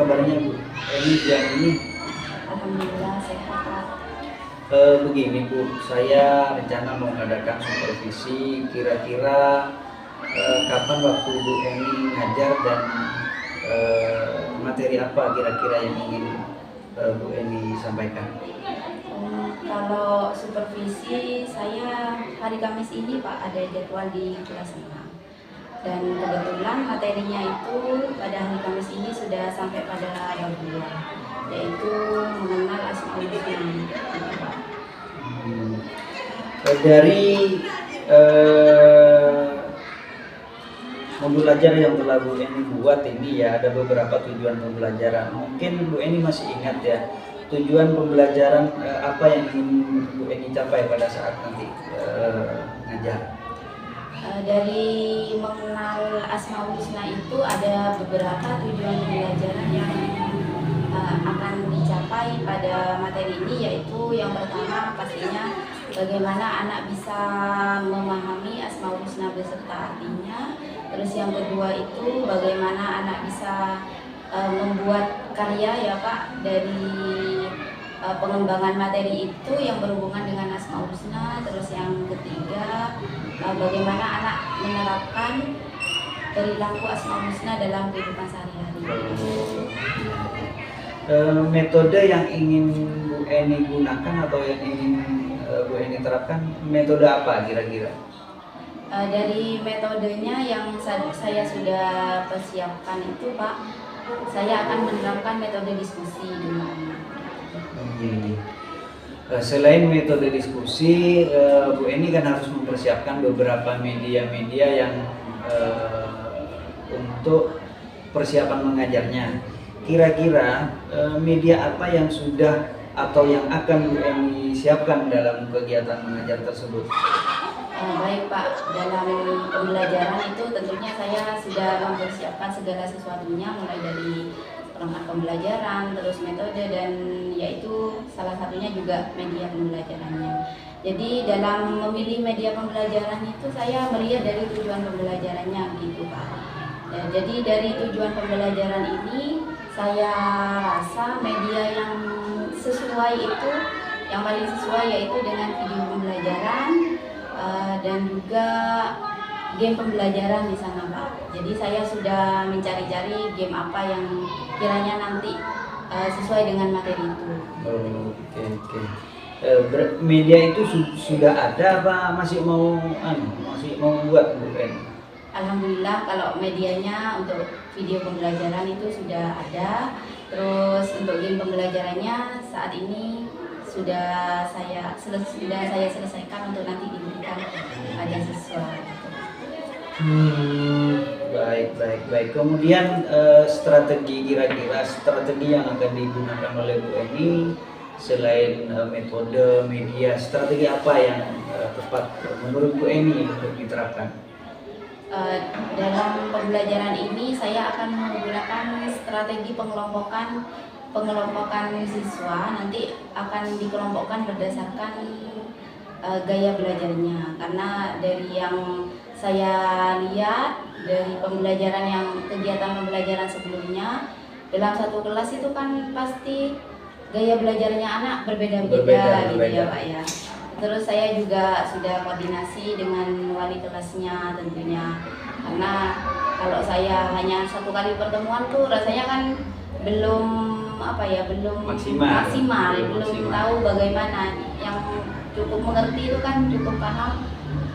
kabarnya Bu Eni siang ini? Alhamdulillah sehat Pak. Begini Bu, saya rencana mau mengadakan supervisi kira-kira kapan waktu Bu Eni ngajar dan materi apa kira-kira yang ingin Bu Eni sampaikan? Kalau supervisi saya hari Kamis ini Pak ada jadwal di kelas 6. Dan kebetulan materinya itu pada hari Kamis ini sudah sampai pada bab 2, yaitu mengenal Asmaul Husna. Dari pembelajar yang telah Bu Eni buat ini ya, ada beberapa tujuan pembelajaran. Mungkin Bu Eni masih ingat ya, tujuan pembelajaran apa yang ingin Bu Eni capai pada saat nanti ngajar? Dari mengenal Asmaul Husna itu ada beberapa tujuan pembelajaran yang akan dicapai pada materi ini, yaitu yang pertama pastinya bagaimana anak bisa memahami Asmaul Husna beserta artinya. Terus yang kedua itu bagaimana anak bisa membuat karya ya Pak dari pengembangan materi itu yang berhubungan dengan Asmaul Husna. Terus yang ketiga bagaimana anak menerapkan perilaku Asmaul Husna dalam kehidupan sehari-hari. Metode yang ingin Bu Eni gunakan atau yang ingin Bu Eni terapkan, metode apa kira-kira? Dari metodenya yang saya sudah persiapkan itu Pak, saya akan menerapkan metode diskusi dengan anak. Selain metode diskusi, Bu Eni kan harus mempersiapkan beberapa media-media yang untuk persiapan mengajarnya. Kira-kira media apa yang sudah atau yang akan Bu Eni siapkan dalam kegiatan mengajar tersebut? Baik Pak, dalam pembelajaran itu tentunya saya sudah mempersiapkan segala sesuatunya, mulai dari perangkat pembelajaran, terus metode, dan yaitu salah satunya juga media pembelajarannya. Jadi dalam memilih media pembelajaran itu saya melihat dari tujuan pembelajarannya gitu Pak. Jadi dari tujuan pembelajaran ini saya rasa media yang sesuai itu, yang paling sesuai yaitu dengan video pembelajaran dan juga game pembelajaran di sana Pak. Jadi saya sudah mencari-cari game apa yang kiranya nanti sesuai dengan materi itu. Oke. Media itu sudah ada apa masih mau buat Bu Eni? Alhamdulillah kalau medianya untuk video pembelajaran itu sudah ada. Terus untuk game pembelajarannya saat ini sudah saya selesaikan untuk nanti diberikan pada siswa. Baik. Kemudian kira-kira strategi yang akan digunakan oleh Bu Eni selain metode media, strategi apa yang tepat menurut Bu Eni untuk diterapkan? Dalam pembelajaran ini saya akan menggunakan strategi pengelompokan siswa. Nanti akan dikelompokkan berdasarkan gaya belajarnya, karena dari yang saya lihat dari kegiatan pembelajaran sebelumnya, dalam satu kelas itu kan pasti gaya belajarnya anak berbeda-beda gitu ya Pak ya. Terus saya juga sudah koordinasi dengan wali kelasnya tentunya, karena kalau saya hanya satu kali pertemuan tuh rasanya kan belum maksimal, belum tahu bagaimana. Yang cukup mengerti itu kan cukup paham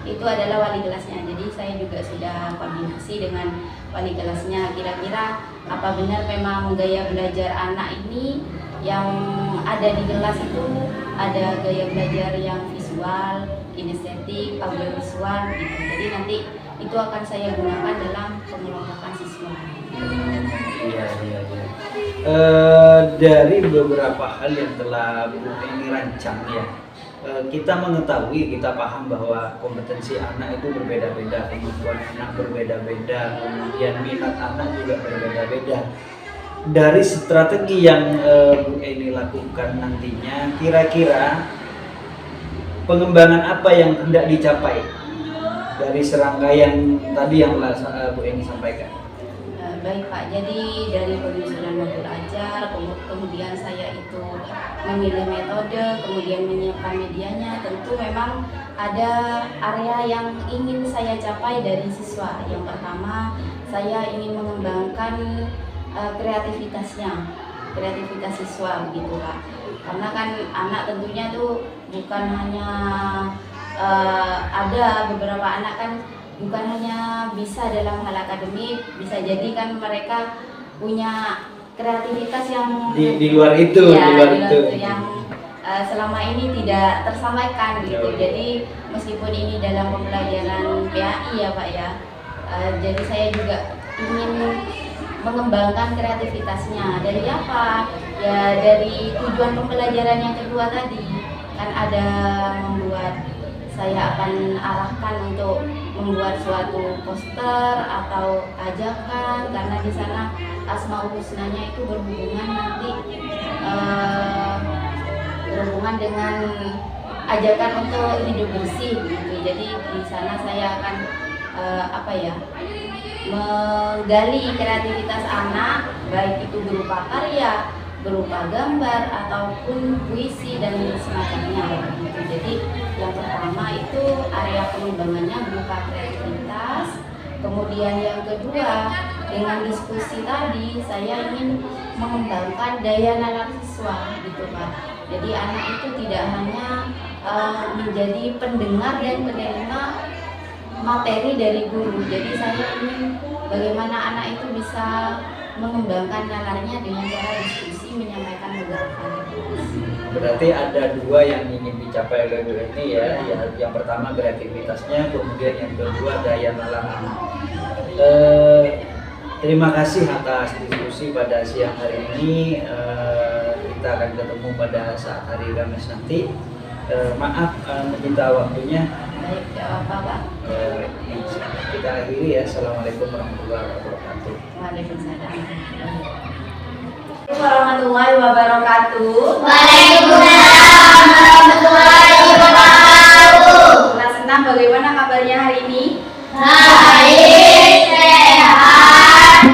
itu adalah wali kelasnya. Jadi saya juga sudah koordinasi dengan wali kelasnya, kira-kira apa benar memang gaya belajar anak ini yang ada di kelas itu ada gaya belajar yang visual, kinestetik, audiovisual gitu. Jadi nanti itu akan saya gunakan dalam pengelompokan siswa. Iya. Dari beberapa hal yang telah Bu Eni rancang ya, kita paham bahwa kompetensi anak itu berbeda-beda, kemampuan anak berbeda-beda, kemudian minat anak juga berbeda-beda. Dari strategi yang Bu Eni lakukan nantinya, kira-kira pengembangan apa yang hendak dicapai dari serangkaian tadi yang Bu Eni sampaikan? Baik Pak, jadi dari penyusunan modul ajar, kemudian saya itu memilih metode, kemudian menyiapkan medianya, tentu memang ada area yang ingin saya capai dari siswa. Yang pertama, saya ingin mengembangkan kreativitas siswa begitu Pak. Karena kan anak tentunya tuh bukan hanya ada beberapa anak kan bukan hanya bisa dalam hal akademik, bisa jadi kan mereka punya kreativitas yang di luar itu, ya, di luar itu yang selama ini tidak tersampaikan gitu. Jadi meskipun ini dalam pembelajaran PAI ya Pak ya, jadi saya juga ingin mengembangkan kreativitasnya. Dari apa? Ya dari tujuan pembelajaran yang kedua tadi, kan ada membuat, saya akan arahkan untuk membuat suatu poster atau ajakan, karena di sana Asmaul Husnanya itu berhubungan nanti berhubungan dengan ajakan untuk hidup bersih gitu. Jadi di sana saya akan menggali kreativitas anak, baik itu berupa karya, berupa gambar ataupun puisi dan semacamnya gitu. Jadi yang pertama itu area pengembangannya berupa kreativitas. Kemudian yang kedua, dengan diskusi tadi saya ingin mengembangkan daya nalar siswa gitu Pak. Jadi anak itu tidak hanya menjadi pendengar dan penerima materi dari guru. Jadi saya ingin bagaimana anak itu bisa mengembangkan nalarnya dengan cara diskusi, menyampaikan beberapa ide. Berarti ada dua yang ingin dicapai oleh Bu Eni ya. Yang pertama kreativitasnya, kemudian yang kedua daya nalar anak. Terima kasih atas diskusi pada siang hari ini. Kita akan ketemu pada saat hari Kamis nanti. Maaf meminta waktunya. Baik, Pak. Kita akhiri ya. Assalamualaikum warahmatullahi wabarakatuh. Waalaikumsalam warahmatullahi wabarakatuh. Waalaikumsalam warahmatullahi wabarakatuh. Kelas 6, bagaimana kabarnya hari ini? Baik, sehat,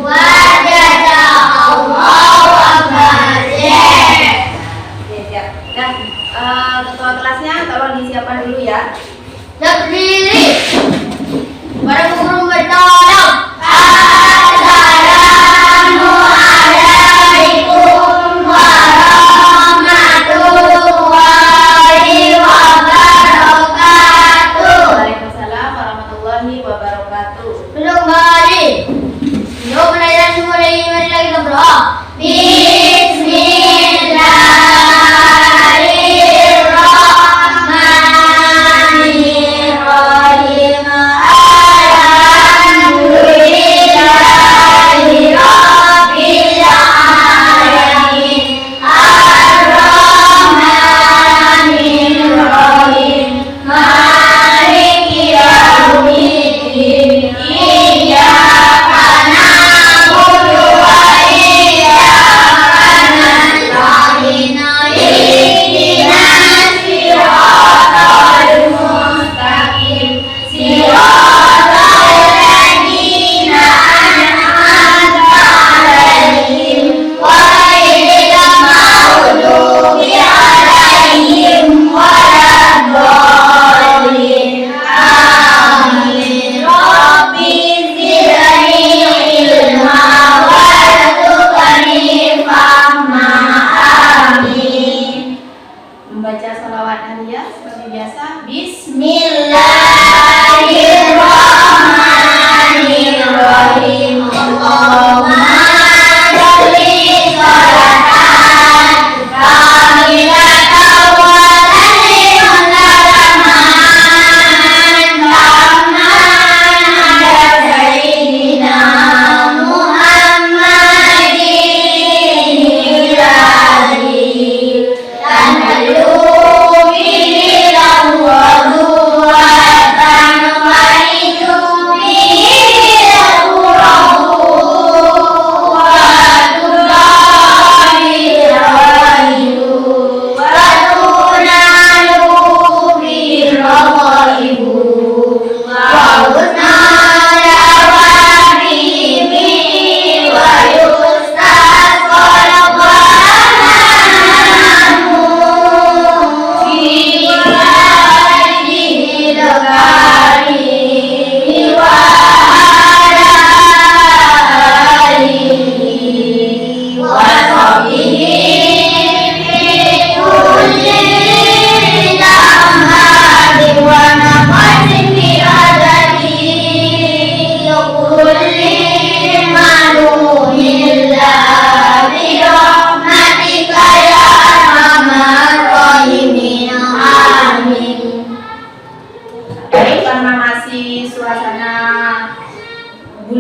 wajah Allah wajah. Siap. Dan ketua kelasnya tolong disiapkan dulu ya. Berdiri. Para guru bertolong. Assalamualaikum warahmatullahi wabarakatuh. Waalaikumsalam warahmatullahi wabarakatuh. Belum balik. Yuk belajar mulai lagi ngobrol. Bismillahirrahmanirrahim. Alhamdulillahi rabbil alamin. Ar-Rahmanir-Rahim. Maliki yaumiddin. Iyyaka na'budu wa iyyaka nasta'in. Ihdinas siratal mustaqim. Siratal ladzina an'amta 'alaihim ghairil maghdubi 'alaihim waladdallin. Amin. Rabbi zidni ilma warzuqni fahma. Amin. Membaca salawat aliyah seperti biasa. Bismillahirrahmanirrahim. Allahumma sholli sholatan kamilatan wa taslimatan tamman ala sayyidina Muhammadin ilahi tanhalu bihi lahu wa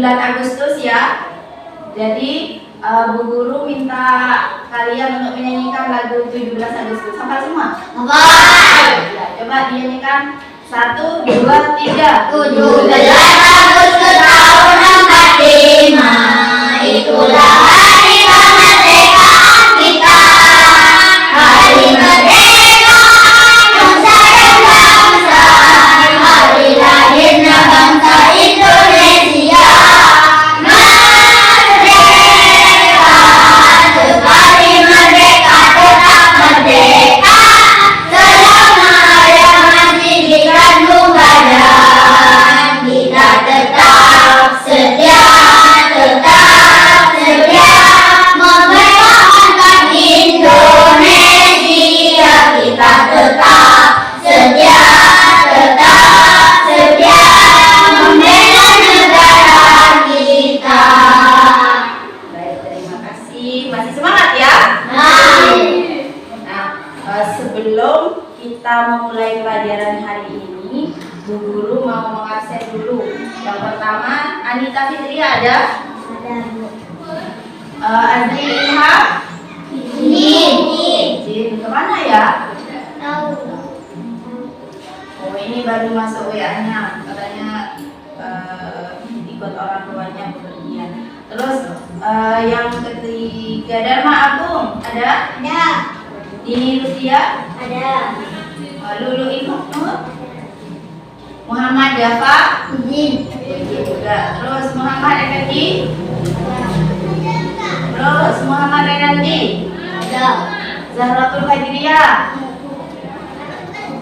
bulan Agustus ya. Jadi Bu Guru minta kalian untuk menyanyikan lagu 17 Agustus. Hafal semua? Hafal. Ya, coba dinyanyikan. 1, 2, 3. 17 Agustus tahun 45, itulah hari kemerdekaan kita. Hari merdeka nusa dan bangsa, hari lahirnya bangsa Indonesia. Merdeka, sekali merdeka tetap merdeka, selama ada masih di kandung badan. Kita tetap setia mempertahankan Indonesia. Kita tetap setia membela negara kita. Baik, terima kasih. Masih semangat ya? Nah, sebelum kita memulai pelajaran hari ini, Bu Guru mau mengabsen dulu. Yang pertama, Anita Fitri ada? Azri Ilham? Izin kemana ya? Oh, ini baru masuk WA-nya. Katanya ikut orang tuanya bepergian. Terus yang ketiga, Dharma Agung ada? Dini Lucia? Lulu Ibnu? Muhammad Dafa? Juga. Terus Muhammad Effendi? Terus Muhammad Renaldi? Zahratul Fajriyah?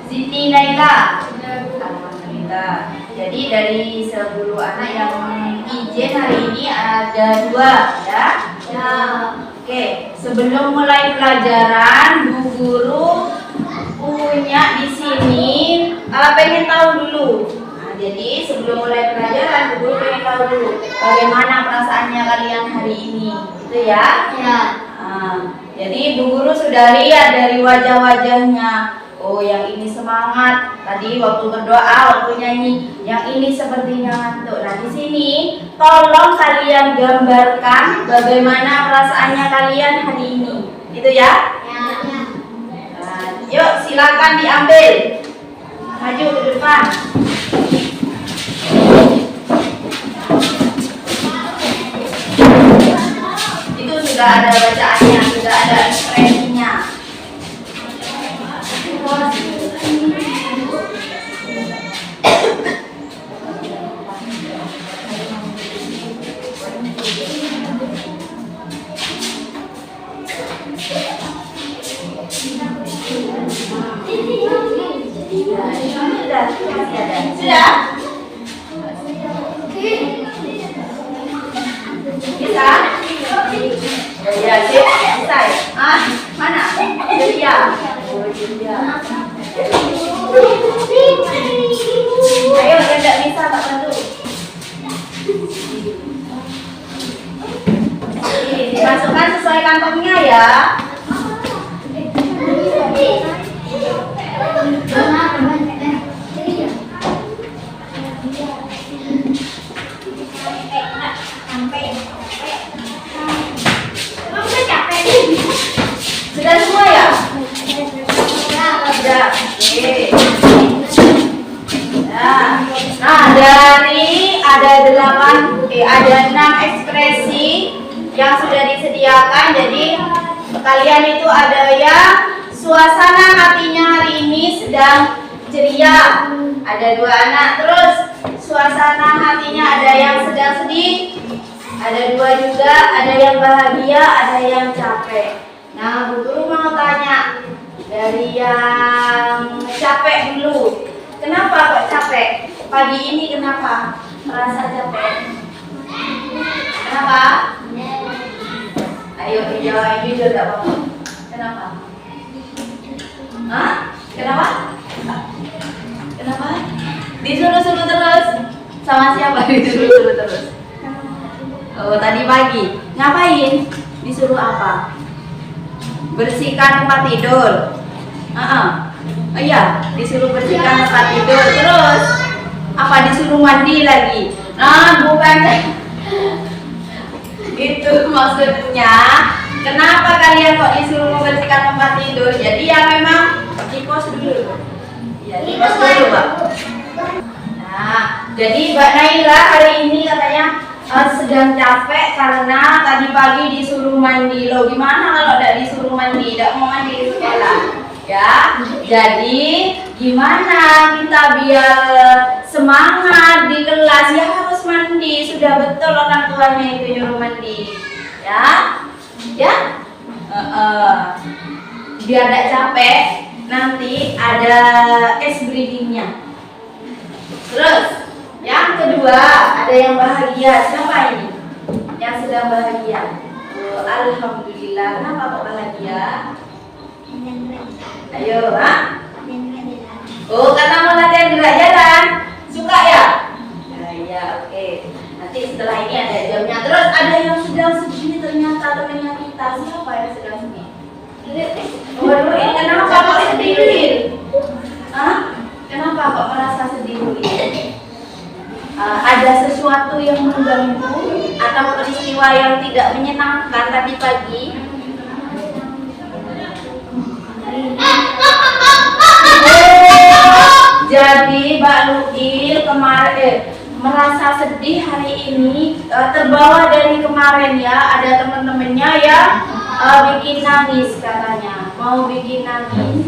Siti Naila? Alhamdulillah. Jadi dari 10 anak yang izin hari ini ada 2 ya? Oke, sebelum mulai pelajaran, Bu Guru punya di sini pengen tahu dulu. Nah, jadi sebelum mulai pelajaran, Bu Guru pengen tahu dulu bagaimana perasaannya kalian hari ini, gitu ya? Jadi Bu Guru sudah lihat dari wajah-wajahnya. Oh, yang ini semangat. Tadi waktu berdoa, waktu nyanyi, yang ini sepertinya ngantuk. Nah, di sini tolong kalian gambarkan bagaimana perasaannya kalian hari ini. Gitu ya? Nah, yuk silakan diambil. Maju ke depan. Itu sudah ada bacaannya, sudah ada ekspresinya. Sudah? Bisa? Ya, bisa ya? Mana? Julia. Ayo, yang tidak bisa tak bantu. Dimasukkan sesuai kantongnya ya. Sudah semua ya? Sudah. Oke. Nah, dari ada 6 ekspresi yang sudah disediakan. Jadi kalian itu ada yang suasana hatinya hari ini sedang ceria. Ada 2 anak. Terus suasana hatinya ada yang sedang sedih. Ada 2 juga. Ada yang bahagia, ada yang capek. Nah, Bu Guru mau tanya dari yang capek dulu. Kenapa kok capek? Pagi ini kenapa merasa capek? Kenapa? Ayo dijawab jujur, gak apa-apa. Kenapa? Kenapa? Kenapa? Disuruh-suruh terus? Sama siapa disuruh-suruh terus? Oh, tadi pagi. Ngapain? Disuruh apa? Bersihkan tempat tidur. Oh iya, disuruh bersihkan tempat tidur. Terus apa, disuruh mandi lagi? Nah, Itu maksudnya, kenapa kalian kok disuruh membersihkan tempat tidur? Jadi ya memang di pos dulu. Ya, di pos dulu, Mbak. Nah, jadi Mbak Naila hari ini katanya sedang capek karena tadi pagi disuruh mandi. Loh, gimana kalau tidak disuruh mandi? Tidak mau mandi di sekolah? Ya, jadi gimana kita biar semangat di kelas? Ya harus mandi. Sudah betul orang tuanya itu nyuruh mandi. Ya, ya. Biar tidak capek, nanti ada es breedingnya. Terus yang kedua, ada yang bahagia. Siapa ini? Yang sedang bahagia. Oh, alhamdulillah. Kenapa kok bahagia? Ayo, ha? Oh, karena mau latihan gerak jalan. Suka ya? Ya, oke. Nanti setelah ini ada jamnya. Terus ada yang sedang sedih ternyata temannya kita. Siapa yang sedang sedih? Waduh, kenapa kok sedih? Hah? Kenapa kok merasa sedih? Ada sesuatu yang mengganggu atau peristiwa yang tidak menyenangkan tadi pagi? Jadi Mbak Luil kemarin merasa sedih hari ini terbawa dari kemarin ya, ada teman-temannya ya bikin nangis katanya, mau bikin nangis.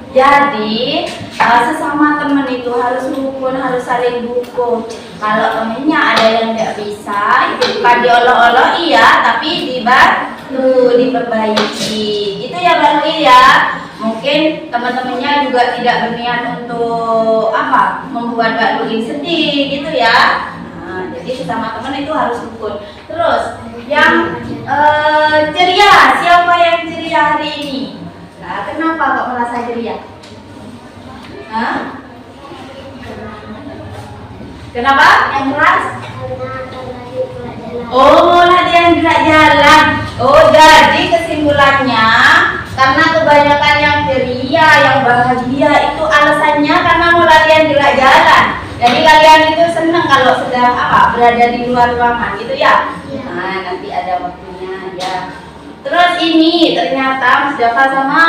Jadi sesama teman itu harus rukun, harus saling dukung. Kalau temennya ada yang tidak bisa, itu bukan diolok-olok iya, tapi dibantu, diperbaiki. Gitu ya Mbak Luil ya. Mungkin teman-temannya juga tidak berniat untuk membuat Mbak Luil sedih gitu ya. Nah, jadi sesama teman itu harus rukun. Terus yang ceria, siapa yang ceria hari ini? Nah, kenapa kok merasa ceria? Hah? Kenapa? Yang keras? Oh, latihan gerak jalan. Oh, jadi kesimpulannya karena kebanyakan yang ceria, yang bahagia itu alasannya karena mau latihan gerak jalan. Jadi kalian itu senang kalau sedang berada di luar ruangan gitu ya. Nah, nanti ada waktunya ya. Terus ini ternyata Mas Dafa sama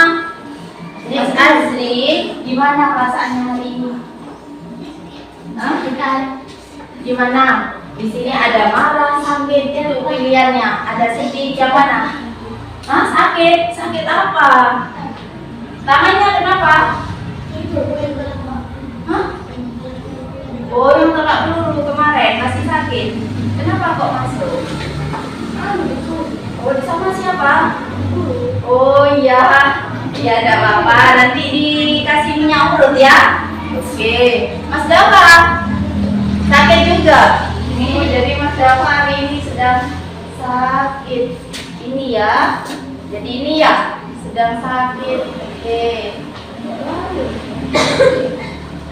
Miss Azri, gimana perasaannya hari ini? Hah? Gimana? Di sini ada marah, sakit, itu pilihannya. Ada sedih, yang mana? Hah? Sakit? Sakit apa? Tangannya kenapa? Hah? Oh, yang tolak peluru kemarin masih sakit. Kenapa kok masuk? Oh, sama siapa? Oh iya, ya tidak apa-apa. Nanti dikasih minyak urut ya. Oke, Mas Dafa sakit juga. Ini jadi Mas Dafa hari ini sedang sakit. Ini ya. Jadi ini ya sedang sakit. Oke.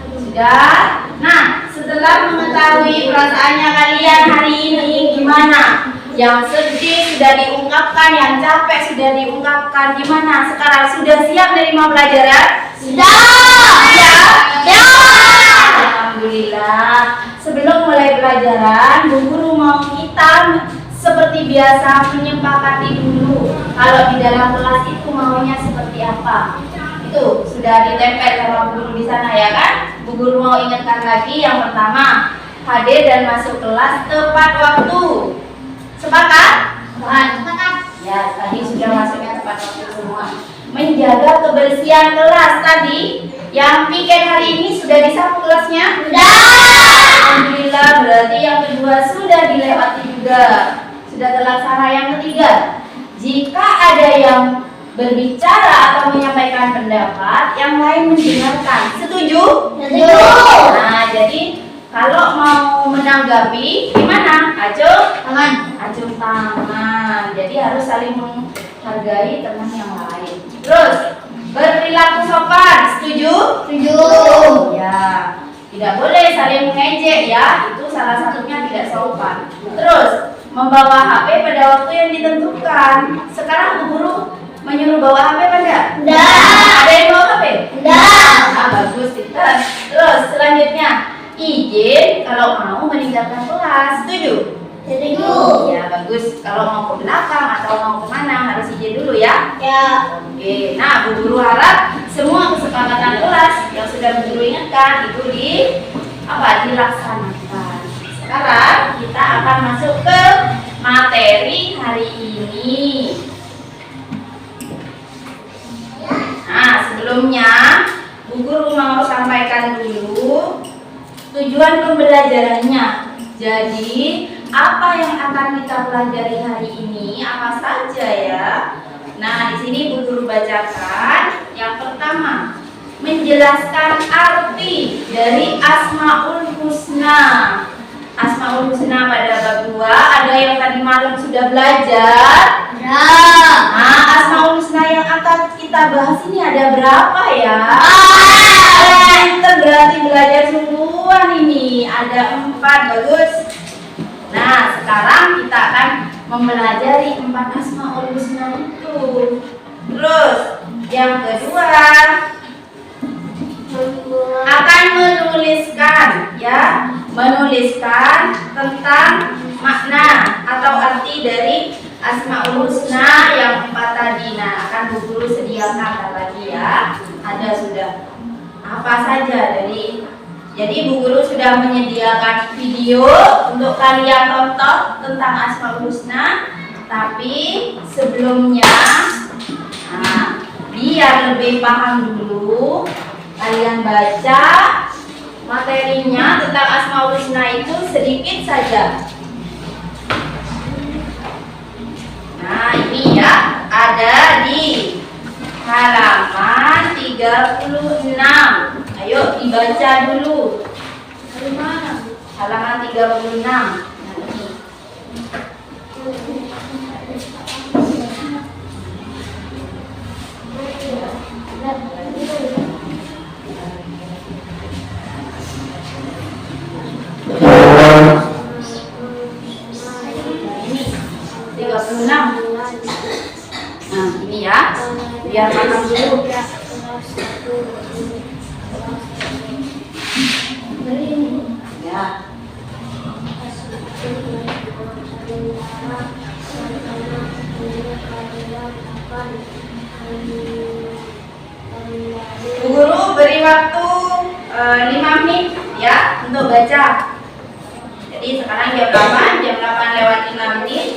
Sudah. Nah, setelah mengetahui perasaannya kalian hari ini gimana? Yang sedih sudah diungkapkan, yang capek sudah diungkapkan. Gimana sekarang? Sudah siap menerima pelajaran? Sudah. Ya. Ya. Alhamdulillah. Sebelum mulai pelajaran, Bu Guru mau kita seperti biasa menyepakati dulu kalau di dalam kelas itu maunya seperti apa. Itu sudah ditempel sama Bu Guru di sana ya kan? Bu Guru mau ingatkan lagi yang pertama, hadir dan masuk kelas tepat waktu. Sepakat? Sepakat. Ya, tadi sudah masuknya tepat waktu semua. Menjaga kebersihan kelas tadi. Yang piket hari ini sudah disapu kelasnya? Sudah. Alhamdulillah, berarti yang kedua sudah dilewati juga. Sudah terlaksana. Yang ketiga, jika ada yang berbicara atau menyampaikan pendapat, yang lain mendengarkan. Setuju? Setuju. Nah, jadi kalau mau menanggapi gimana? Acuh tangan. Jadi harus saling menghargai teman yang lain. Terus berperilaku sopan. Setuju? Setuju. Ya. Tidak boleh saling mengejek ya. Itu salah satunya tidak sopan. Terus membawa HP pada waktu yang ditentukan. Sekarang Bu Guru menyuruh bawa HP apa enggak? Enggak. Ada yang bawa HP? Enggak. Bagus kita. Terus selanjutnya izin kalau mau meninggalkan kelas. Setuju? Setuju. Ya bagus. Kalau mau ke belakang atau mau kemana harus izin dulu ya. Ya. Oke. Nah, Bu Guru harap semua kesepakatan kelas yang sudah Bu Guru ingatkan itu dilaksanakan. Sekarang kita akan masuk ke materi hari ini. Nah, sebelumnya Bu Guru mau sampaikan dulu tujuan pembelajarannya. Jadi, apa yang akan kita pelajari hari ini? Apa saja ya? Nah, di sini Bu Guru bacakan. Yang pertama, menjelaskan arti dari Asmaul Husna. Asmaul Husna pada bab 2, ada yang tadi malam sudah belajar? Nah, Asmaul Husna yang akan kita bahas ini ada berapa ya? Kita berarti belajar sungguhan ini. Ada 4, bagus. Nah, sekarang kita akan mempelajari 4 Asmaul Husna itu. Terus, yang kedua akan menuliskan tentang makna atau arti dari Asmaul Husna yang 4 tadi. Nah, akan Bu Guru sediakan lagi ya. Ada sudah apa saja jadi Bu Guru sudah menyediakan video untuk kalian tonton tentang Asmaul Husna. Tapi sebelumnya, biar lebih paham dulu, kalian baca materinya tentang Asmaul Husna itu sedikit saja. Nah, ini ya, ada di halaman 36. Ayo dibaca dulu. Halaman 36. Nah, ini. Nah, ini ya, biar paham dulu. Ya. Bu Guru beri waktu 5 menit ya untuk baca. Jadi sekarang jam 8 lewat 5 menit.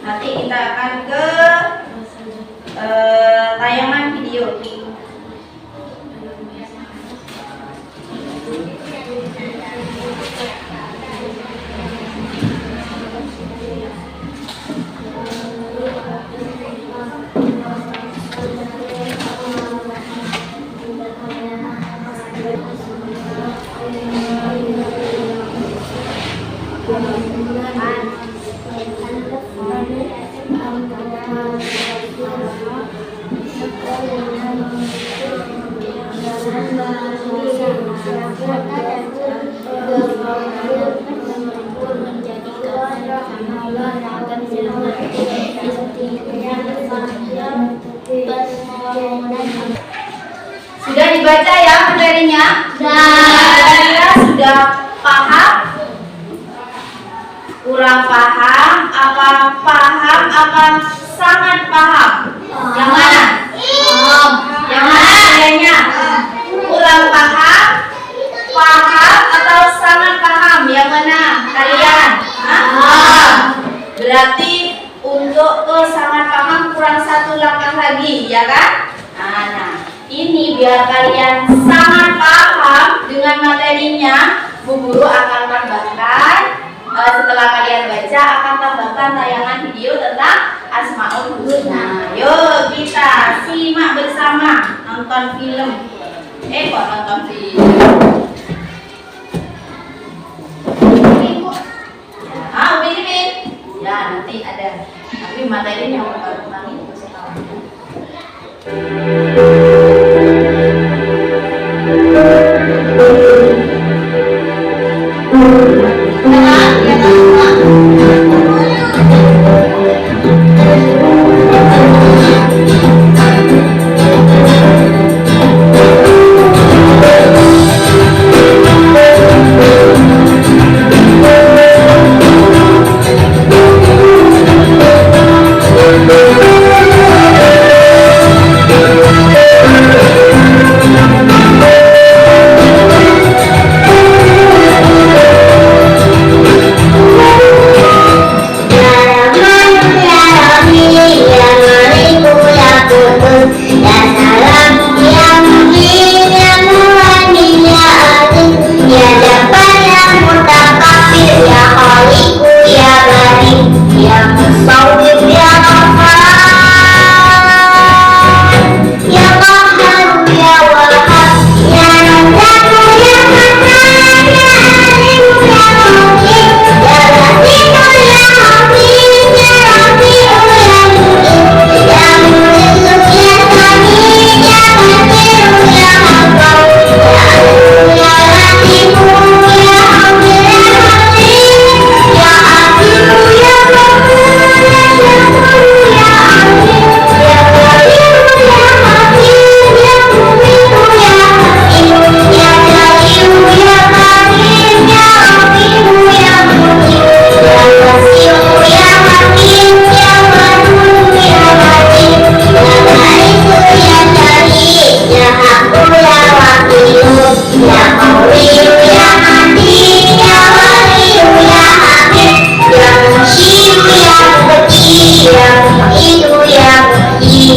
Nanti kita akan ke tayangan video. Sudah dibaca ya materinya? Kira-kira sudah paham? Kurang paham? Apa paham? Apa sangat paham? Yang mana? Yang mana kayaknya? Kurang paham? Paham atau sangat paham? Yang mana kalian? Berarti untuk sangat paham kurang 1 langkah lagi, ya kan? Nah, ini biar kalian sangat paham dengan materinya, Bu Guru akan tambahkan setelah kalian baca akan tambahkan tayangan video tentang Asmaul Husna. Yuk kita simak bersama nonton film. Kok nonton film? Pilih. Ya nanti ada. Tapi materinya ulang itu sekarang.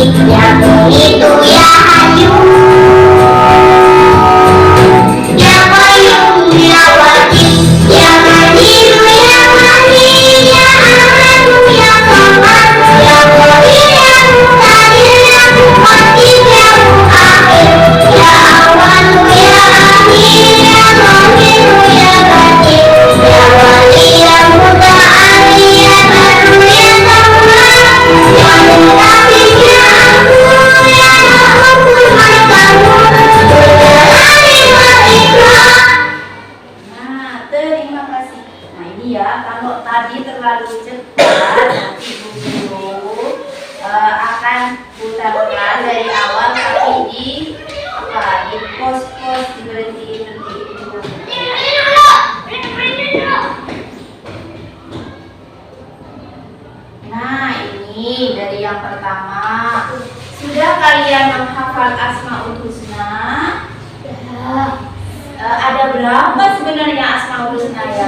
yang begitu ya hayu, ya qayyum ya wajib, ya qadir ya wahid, ya ahad ya samad, ya qadir ya muqtadir, ya muqaddim ya muakhir, ya awwal ya akhir, ya zahir ya batin, ya wali ya muta'ali, ya baru ya tawwab, ya mutakin ya ampun, ya rahmul mahkamul, berjalali wal ikram. Nah, terima kasih. Nah, ini ya, kalau tadi terlalu cepat, nanti Bu Guru akan putar ulang dari awal, tapi di pos-pos diberhentiin dulu. Nah, ini dari yang pertama. Sudah kalian menghafal Asmaul Husna? Ada berapa sebenarnya Asmaul Husna ya?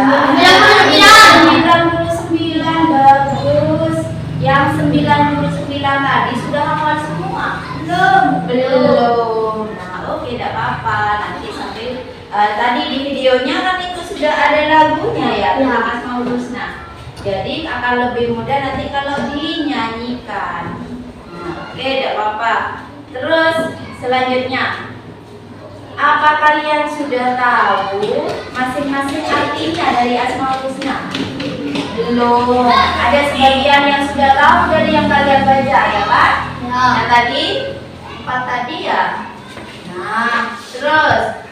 99. Bagus. Yang 99 tadi sudah hafal semua? Belum. Nah, oke, tidak apa-apa. Nanti sampai tadi di videonya kan itu sudah ada lagunya ya tentang Asmaul Husna. Jadi akan lebih mudah nanti kalau dinyanyikan. Nah, oke, tidak apa-apa. Terus selanjutnya, apa kalian sudah tahu masing-masing artinya dari Asmaul Husna? Belum. Ada sebagian yang sudah tahu dari yang kalian baca ya Pak? Yang tadi 4 tadi ya. Nah, terus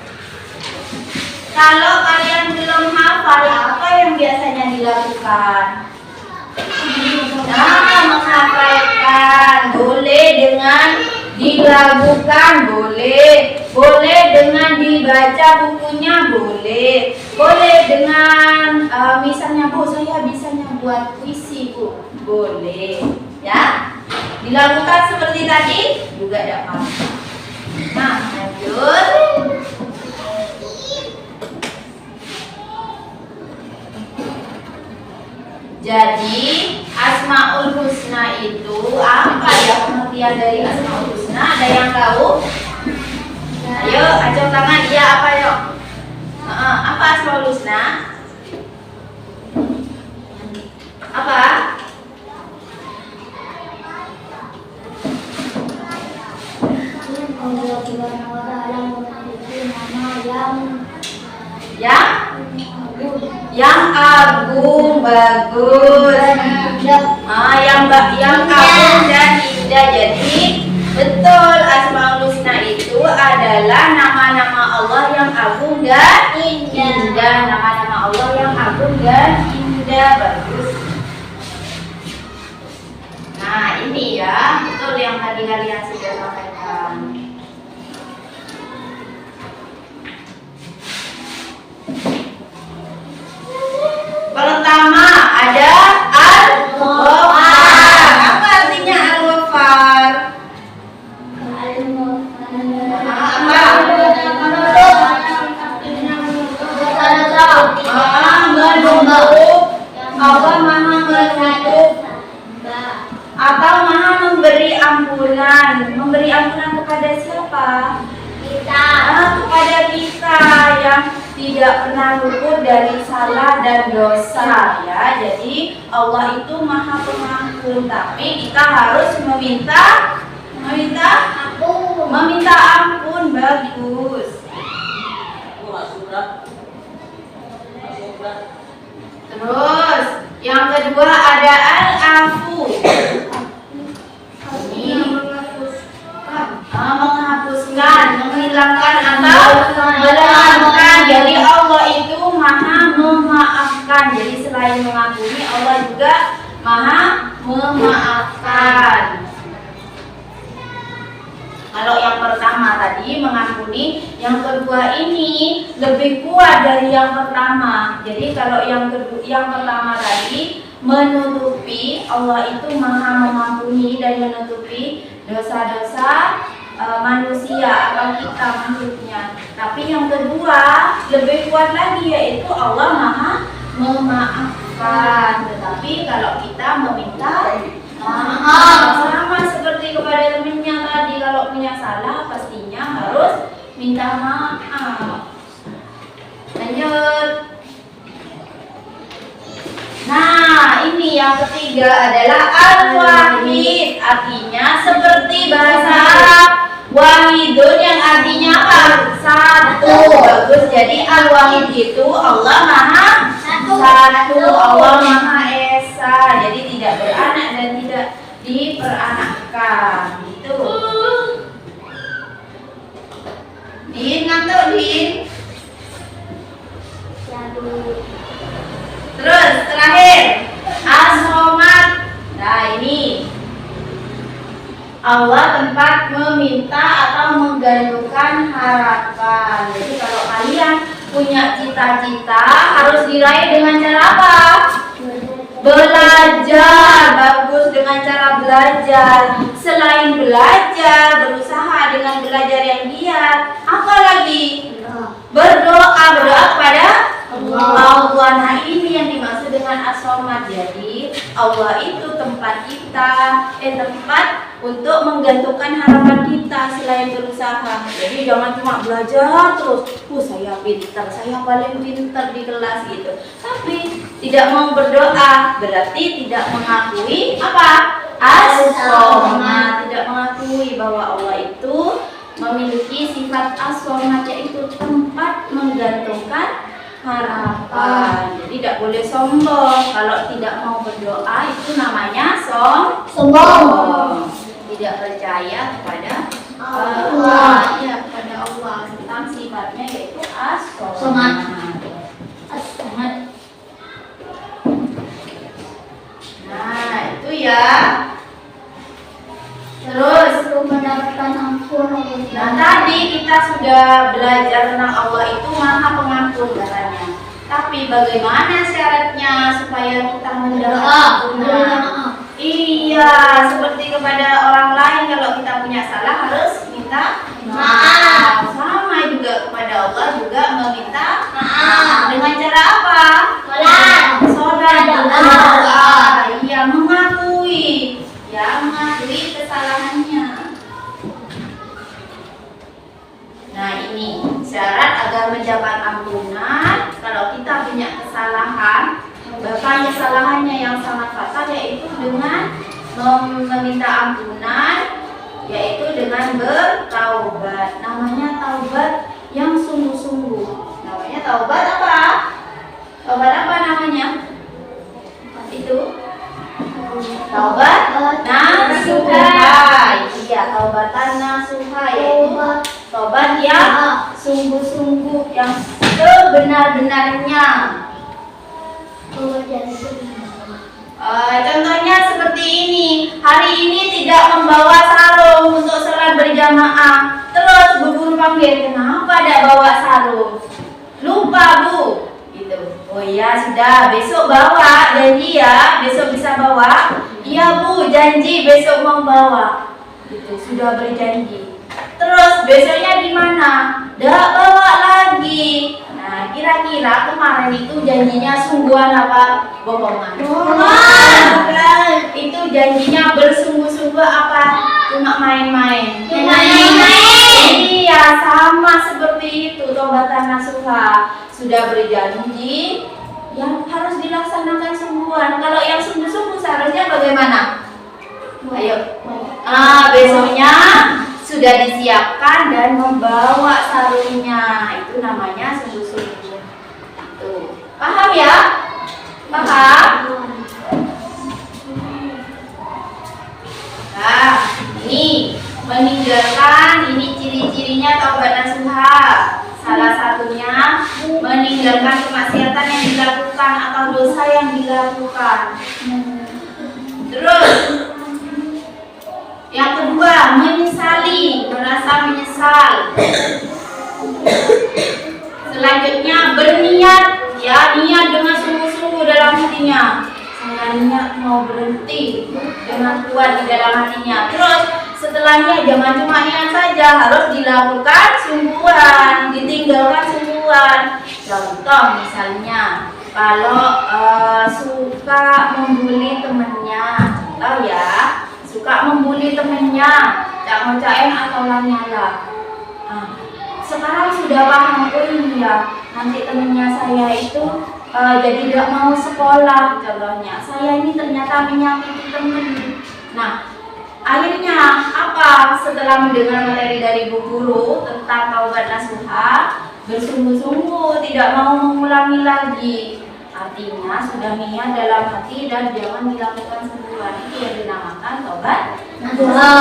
kalau kalian belum hafal, apa yang biasanya dilakukan? Nah, menghafalkan. Boleh dengan dilakukan, boleh dengan dibaca bukunya, boleh dengan misalnya Bu, saya bisanya buat puisi Bu, boleh ya. Dilakukan seperti tadi juga tidak apa-apa. Nah, lanjut. Jadi Asmaul Husna itu apa ya, pengertian dari Asmaul Husna? Ada yang tahu? Ayo, acung tangan. Iya, apa yuk? Apa Asmaul Husna? Apa? Allah Subhanahu wa ta'ala memiliki nama Yang agung, bagus. Yang agung dan indah. Jadi betul, Asmaul Husna itu adalah nama-nama Allah yang agung dan indah. Nama-nama Allah yang agung dan indah, bagus. Nah, ini ya, betul yang tadi kalian sudah sampaikan. Pertama ada Al-Ghaffar. Apa artinya Al-Ghaffar? Menutup. Allah Maha menutup atau Maha memberi ampunan. Memberi ampunan kepada siapa? Kepada kita yang tidak pernah luput dari salah dan dosa ya. Jadi Allah itu Maha Pengampun, tapi kita harus meminta ampun. Bagus. Terus yang kedua ada Al-Afu. Ini menghapuskan, menghilangkan atau memaafkan. Jadi Allah itu Maha memaafkan. Jadi selain mengampuni, Allah juga Maha memaafkan. Kalau yang pertama tadi mengampuni, yang kedua ini lebih kuat dari yang pertama. Jadi kalau yang pertama tadi menutupi, Allah itu Maha mengampuni dan menutupi dosa-dosa manusia atau kita makhluknya. Tapi yang kedua lebih kuat lagi, yaitu Allah Maha memaafkan. Tetapi kalau kita meminta maaf, sama seperti kepada minta maaf. Lanjut. Nah, ini yang ketiga adalah al-wahid. Artinya seperti bahasa Arab. Wahidun yang artinya apa? Satu. Bagus. Jadi al-wahid itu Allah Maha Satu. Allah Maha Esa. Jadi tidak beranak dan tidak diperanakkan. Gitu. Din, ngantuk Din. Terus terakhir as-somad. Nah ini Allah tempat meminta atau menggantungkan harapan. Jadi kalau kalian punya cita-cita harus diraih dengan cara apa? Belajar. Bagus, dengan cara belajar. Selain belajar, berusaha dengan belajar yang giat. Apa lagi? Berdoa kepada Allah. Nah ini yang dimaksud dengan as-somad. Jadi Allah itu tempat kita, tempat untuk menggantungkan harapan kita selain berusaha. Jadi jangan cuma belajar terus, saya pintar, saya paling pintar di kelas gitu. Tapi tidak mau berdoa berarti tidak mengakui apa? As-somad. Tidak mengakui bahwa Allah itu memiliki sifat as-somad, yaitu tempat menggantungkan harapan. Jadi tidak boleh sombong. Kalau tidak mau berdoa itu namanya sombong. Tidak percaya kepada Allah, ya kepada Allah tentang sifatnya yaitu as-somad. Nah itu ya. Terus mendapatkan ampun. Nah tadi kita sudah belajar tentang Allah itu Maha Pengampun katanya. Tapi bagaimana syaratnya supaya kita mendapat ampunan? Iya, seperti kepada orang lain kalau kita punya salah harus minta maaf. Sama juga kepada Allah juga meminta maaf. Dengan cara apa? Sholat, doa. Iya, mengakui. Ya, mengakui kesalahannya. Nah ini syarat agar mendapat ampunan. Kalau kita punya kesalahan, bahkan kesalahannya yang sangat fatal, yaitu dengan meminta ampunan, yaitu dengan bertaubat. Namanya taubat yang sungguh-sungguh. Namanya taubat apa? Taubat apa namanya? Itu taubat nasuha. Iya, taubatan nasuha, yaitu taubat yang sungguh-sungguh, yang sebenar-benarnya. Contohnya seperti ini. Hari ini tidak membawa sarung untuk sholat berjamaah. Terus Bu Guru panggil, kenapa tidak bawa sarung? Lupa Bu. Gitu. Oh iya sudah, besok bawa. Janji ya, besok bisa bawa. Iya Bu, janji besok mau bawa. Gitu, sudah berjanji. Terus besoknya di mana? Tidak bawa lagi. Nah, kira-kira kemarin itu janjinya sungguhan apa bohongan? Bohongan. Itu janjinya bersungguh-sungguh apa cuma main-main? Main-main. Iya, sama seperti itu taubatan nasuha. Sudah berjanji, yang harus dilaksanakan sungguhan. Kalau yang sungguh-sungguh seharusnya bagaimana? Ayo. Besoknya sudah disiapkan dan membawa sarungnya. Itu namanya sungguh-sungguh. Tuh. Paham ya? Paham? Nah, ini meninggalkan, ini ciri-cirinya taubat nasuha. Salah satunya meninggalkan kemaksiatan yang dilakukan atau dosa yang dilakukan. Terus yang kedua, menyesali, merasa menyesal. Selanjutnya berniat, ya niat dengan sungguh-sungguh dalam hatinya. Saya niat mau berhenti dengan kuat di dalam hatinya. Terus setelahnya jangan cuma niat saja, harus dilakukan sungguhan, ditinggalkan sungguhan. Contoh misalnya, kalau suka membuli temannya, contoh ya. Suka membuli temennya, Cak Mocaen atau Lanyala. sekarang sudah paham. Oh iya, nanti temennya saya itu jadi tidak mau sekolah contohnya. Saya ini ternyata menyakiti temen. Nah, akhirnya apa? Setelah mendengar materi dari Bu Guru tentang taubat nasuha, bersungguh-sungguh tidak mau mengulangi lagi. Artinya sudah niat dalam hati dan jangan dilakukan sembuhan. Itu yang dinamakan taubat nasuha.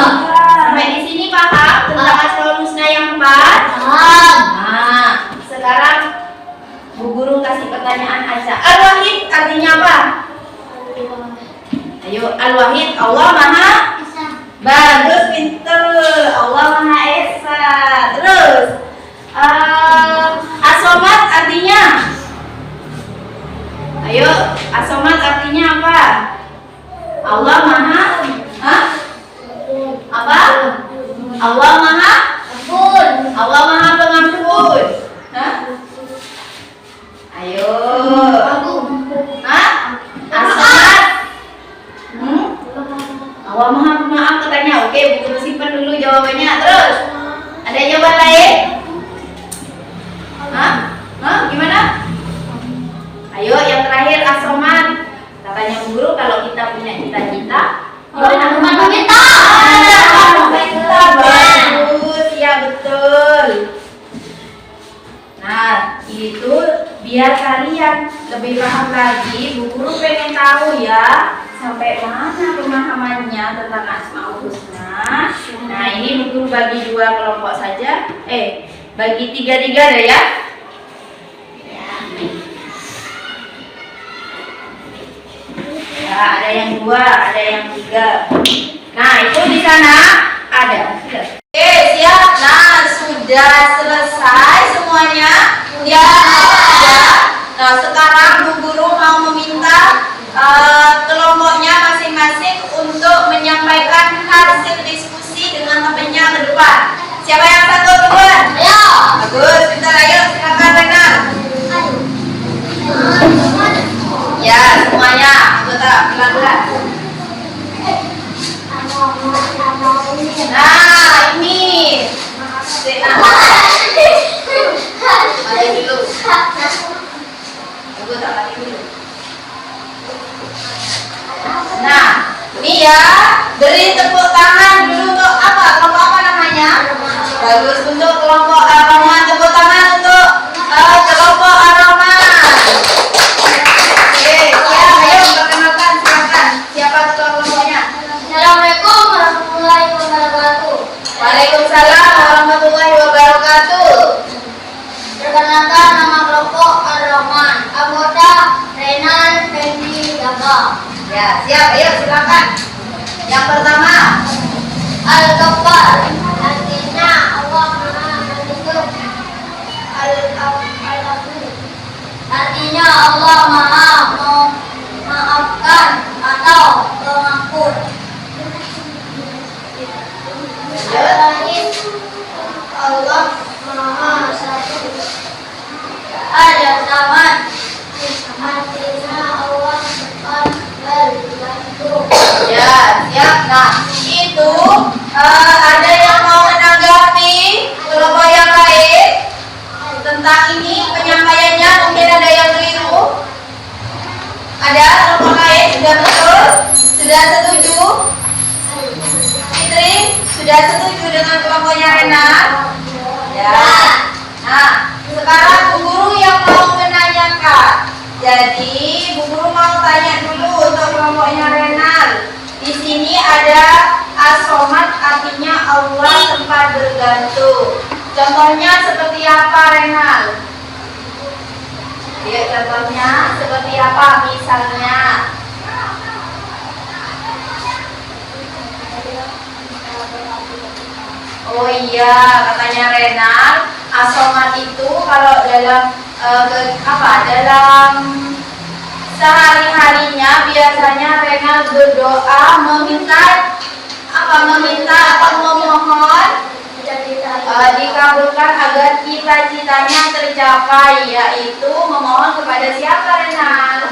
Sampai di sini paham tentang Asmaul Husna yang 4? Paham. Nah, sekarang Bu Guru kasih pertanyaan aja. Al-Wahid artinya apa? Ayo, Al-Wahid, Allah Maha. Bagus, pinter. Allah Maha Esa. Terus, As-Somad artinya? Ayo, As-Somad artinya apa? Allah Maha. Hah? Apa? Allah Maha. Allah Maha Pengampun. Hah? Ayo. Hah? As-Somad. Allah Maha Pemaaf katanya. Oke, Bu Guru simpan dulu jawabannya. Terus, ada jawaban lain? Hah? Hah? Gimana? Ayo, yang terakhir As-Somad. Katanya Bu Guru kalau kita punya cita-cita, Teman kita. Bagus, ya betul. Nah, itu biar kalian lebih paham lagi. Bu Guru pengen tahu ya sampai mana pemahamannya tentang Asmaul Husna. Nah, ini Bu Guru bagi 2 kelompok saja. Bagi 3-3 deh ya. Ya, ada yang 2, ada yang 3. Nah, itu di sana ada. Oke, siap. Nah, sudah selesai semuanya. Ya, nah, sekarang Bu Guru mau meminta kelompoknya masing-masing untuk menyampaikan hasil diskusi dengan temannya ke depan. Siapa yang satu duluan? Ayo. Bagus, bentar, ayo silakan Rena. Ya, semuanya anggota pelan-pelan. Nah, ini Rena. Mati dulu. Anggota mati dulu. Nah, ini ya, beri tepuk tangan dulu untuk apa? Kelompok apa namanya? Bagus, untuk kelompok aroma. Tepuk tangan untuk kelompok aroma. Oke, siap. Ayo perkenalkan, silakan. Siapa ketua kelompoknya? Assalamualaikum warahmatullahi wabarakatuh. Waalaikumsalam warahmatullahi wabarakatuh. Perkenalkan, nama kelompok Ar-Rahman. Anggota Renal Fendi Jaga. Ya, siap. Ayo silakan. Yang pertama, Al-Ghaffar. Artinya Allah Maha Penyayang. Al-Ghafur. Artinya Allah Maha memaafkan atau pengampun. Al-Wahid. Allah Maha Satu. Al-Samad. Artinya Allah membantu. ya, siap. Nah, itu ada yang mau menanggapi kelompok yang lain tentang ini penyampaiannya? Mungkin ada yang keliru. Ada kelompok lain sudah betul? Sudah setuju? Fitri sudah setuju dengan kelompoknya Rena? Ya. Nah, sekarang Bu Guru yang mau menanyakan. Jadi Bu Guru mau tanya dulu untuk kelompoknya Renal. Di sini ada As-Somad, artinya Allah tempat bergantung. Contohnya seperti apa Renal? Ya, contohnya seperti apa misalnya? Oh iya, katanya Renal, As-Somad itu kalau dalam dalam sehari-harinya biasanya Renal berdoa meminta atau memohon dikabulkan agar cita-citanya tercapai, yaitu memohon kepada siapa Renal?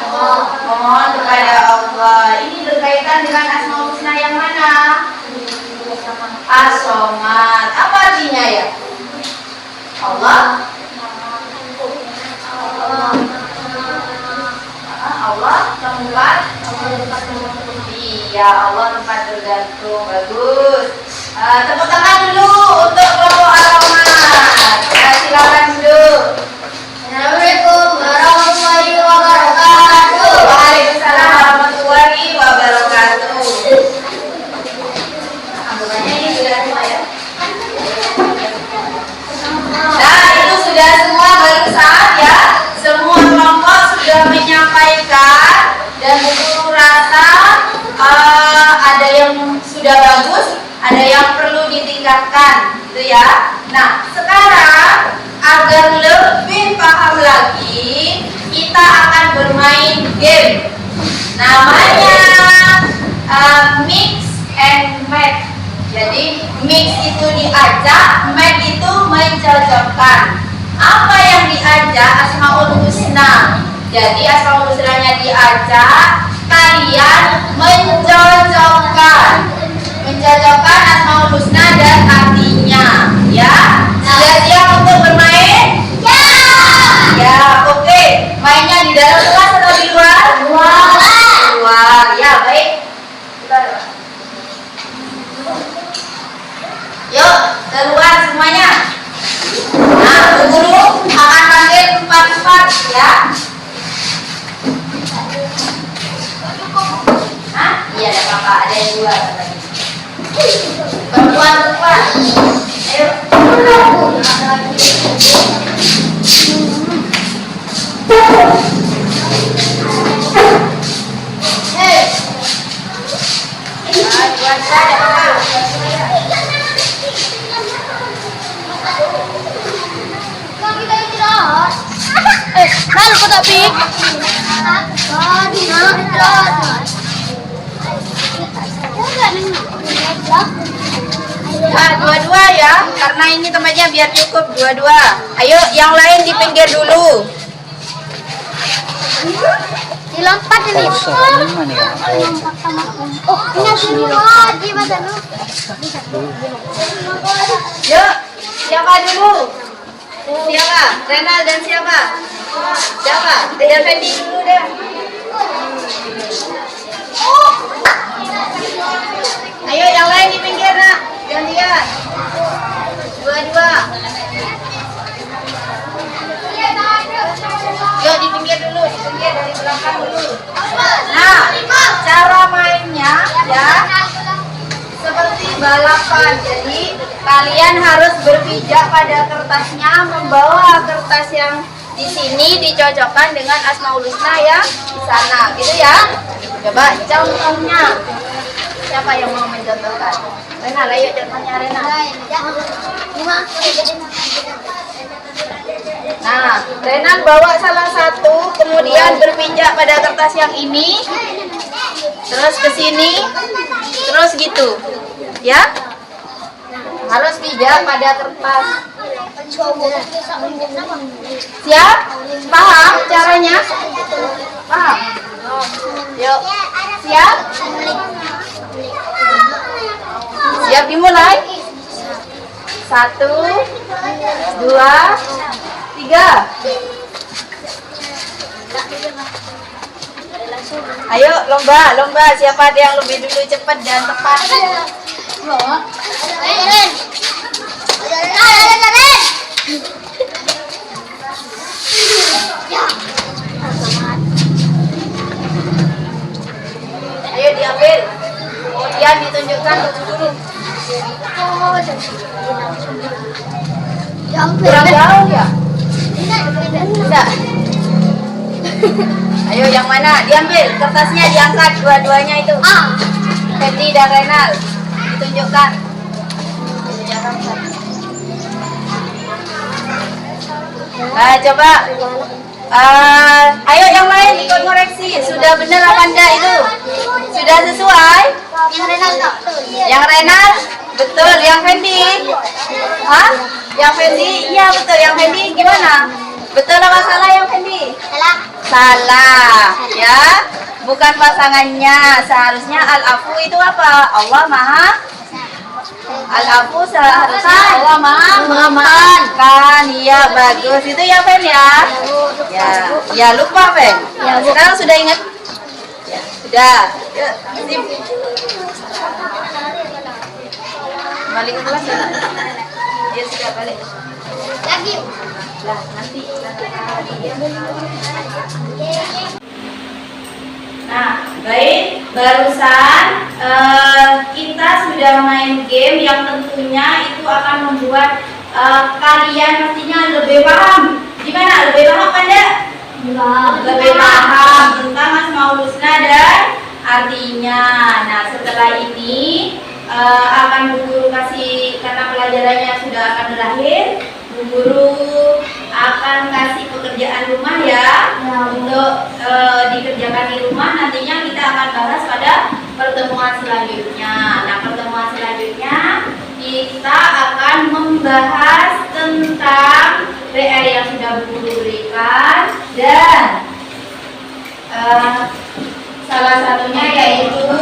Memohon kepada Allah. Ini berkaitan dengan Asmaul Husna yang mana? As-Somad. Apa artinya ya? Ya Allah tempat tergantung. Bagus. Tepuk tangan dulu untuk kelompok Al-Rahman. Ya, silakan duduk. Assalamualaikum warahmatullahi wabarakatuh. Waalaikumsalam warahmatullahi wabarakatuh. Anggapannya ini sudah semua ya. Nah, itu sudah semua barusan ya. Semua kelompok sudah menyampaikan dan betul rasa ada yang sudah bagus, ada yang perlu ditingkatkan, gitu ya. Nah, sekarang agar lebih paham lagi, kita akan bermain game. Namanya mix and match. Jadi mix itu diajak, match itu mencocokkan. Apa yang diajak? Asmaul Husna. Jadi Asmaul Husnanya diajak, kalian mencocokkan Asmaul Husna dan artinya, ya. Sudah siap untuk bermain? Ya. Ya, oke. Mainnya di dalam kelas atau di luar? Luar. Ya, baik. Yuk, keluar semuanya. Nah, guru akan panggil 4 ya. Hah? Iya, ada apa-apa. Ada yang 2 lagi. Perempuan. Ayo. Hei. Buat saya apa? Lalu kau tak pik? Nah, 2-2 ya, karena ini tempatnya biar cukup 2-2. Ayo, yang lain di pinggir dulu. Dilompat ini. Oh, ini dulu di mana lu? Yuk, siapa dulu? Siapa? Renal dan siapa? Siapa? Ayah Fendi dulu deh. Ayo, yang lain di pinggir nak. Gantian. 2-2. Yuk di pinggir dulu, di pinggir dari belakang dulu. Nah, cara mainnya ya seperti balapan. Jadi kalian harus berpijak pada kertasnya, membawa kertas yang di sini dicocokkan dengan Asmaul Husna yang di sana, gitu ya. Coba contohnya. Siapa yang mau mencontohkan? Rena, ayo contohnya Rena. Nah, Renan bawa salah satu, kemudian berpijak pada kertas yang ini, terus ke sini, terus gitu, ya. Harus pijak pada kertas. Siap? Paham caranya? Paham? Yuk, siap? Siap dimulai? 1, 2, 3. Ayo lomba. Siapa ada yang lebih dulu cepat dan tepat? Ayo diambil. Kemudian ditunjukkan ke guru. Kurang jauh ya? Tidak. Ayo yang mana? Diambil kertasnya, diangkat dua-duanya itu. Fendi dan Renal ditunjukkan. Nah, coba. Ayo yang lain ikut koreksi. Sudah benar apa enggak itu? Sudah sesuai? Yang Renal? Betul. Yang Fendi? Hah? Yang Fendi? Iya betul. Yang Fendi gimana? Betul apa salah yang Fendi? Salah. Ya. Bukan pasangannya. Seharusnya al-afu itu apa? Allah Maha Al-afu seharusnya Allah Maha memaafkan. Iya bagus. Itu ya Fen ya. Ya lupa Fen. Ya, sekarang sudah ingat. Ya. Sudah. Yuk, sip. Balik ke kelas ya. Dia sudah balik. Lagi. Lah, nanti. Nah, baik. Barusan kita sudah main game yang tentunya itu akan membuat kalian pastinya lebih paham. Gimana? Lebih paham kan ya? Lebih paham tentang Asmaul Husna dan artinya. Nah, setelah ini akan Bu Guru kasih, karena pelajarannya sudah akan berakhir, Bu Guru akan kasih pekerjaan rumah ya, untuk dikerjakan di rumah. Nantinya kita akan bahas pada pertemuan selanjutnya. Nah, pertemuan selanjutnya kita akan membahas tentang PR yang sudah Bu Guru berikan, dan salah satunya yaitu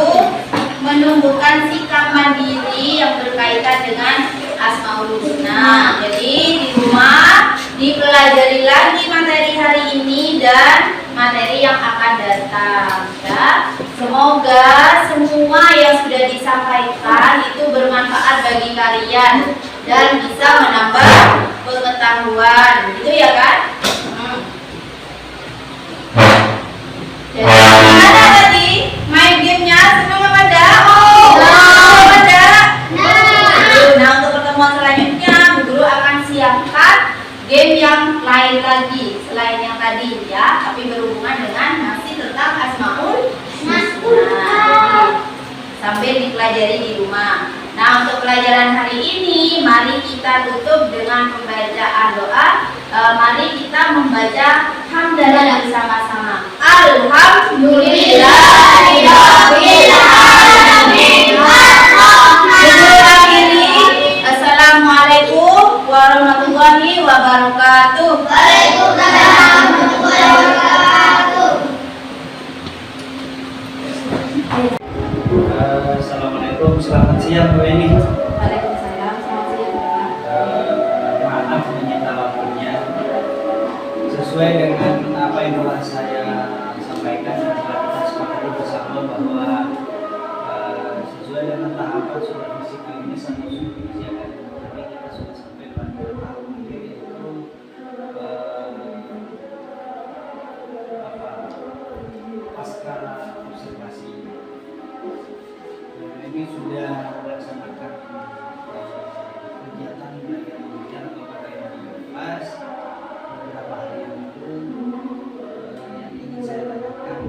menumbuhkan sikap mandiri yang berkaitan dengan Asmaul Husna. Jadi di rumah dipelajari lagi materi hari ini dan materi yang akan datang ya. Semoga semua yang sudah disampaikan itu bermanfaat bagi kalian dan bisa menambah pengetahuan, gitu ya kan? Jadi gimana tadi main gamenya? Senang apa enggak? Oh, apa enggak? Nah, untuk pertemuan selanjutnya Bu Guru akan siapkan game yang lain lagi selain yang tadi ya, tapi berhubungan dengan masih tentang Asmaul Husna. Sambil dipelajari di rumah. Nah, untuk pelajaran hari ini, mari kita tutup dengan pembacaan doa. Mari kita membaca hamdalah bersama-sama. Alhamdulillahirabbil alamin. Assalamualaikum warahmatullahi wabarakatuh. Waalaikumsalam warahmatullahi wabarakatuh. Assalamualaikum, selamat siang Bu Eni. Waalaikumsalam, selamat siang Pak. Maaf menyita waktunya. Sesuai dengan apa yang telah saya sampaikan dan telah kita sepakati bersama bahwa sesuai dengan tahapan sudah fisika ini satu supervisi akademik, tapi kita sudah sampai pada tahap yaitu pasca observasi. Ini sudah melaksanakan kegiatan yang atau yang dibahas beberapa hari yang lalu. Yang ingin saya tanyakan,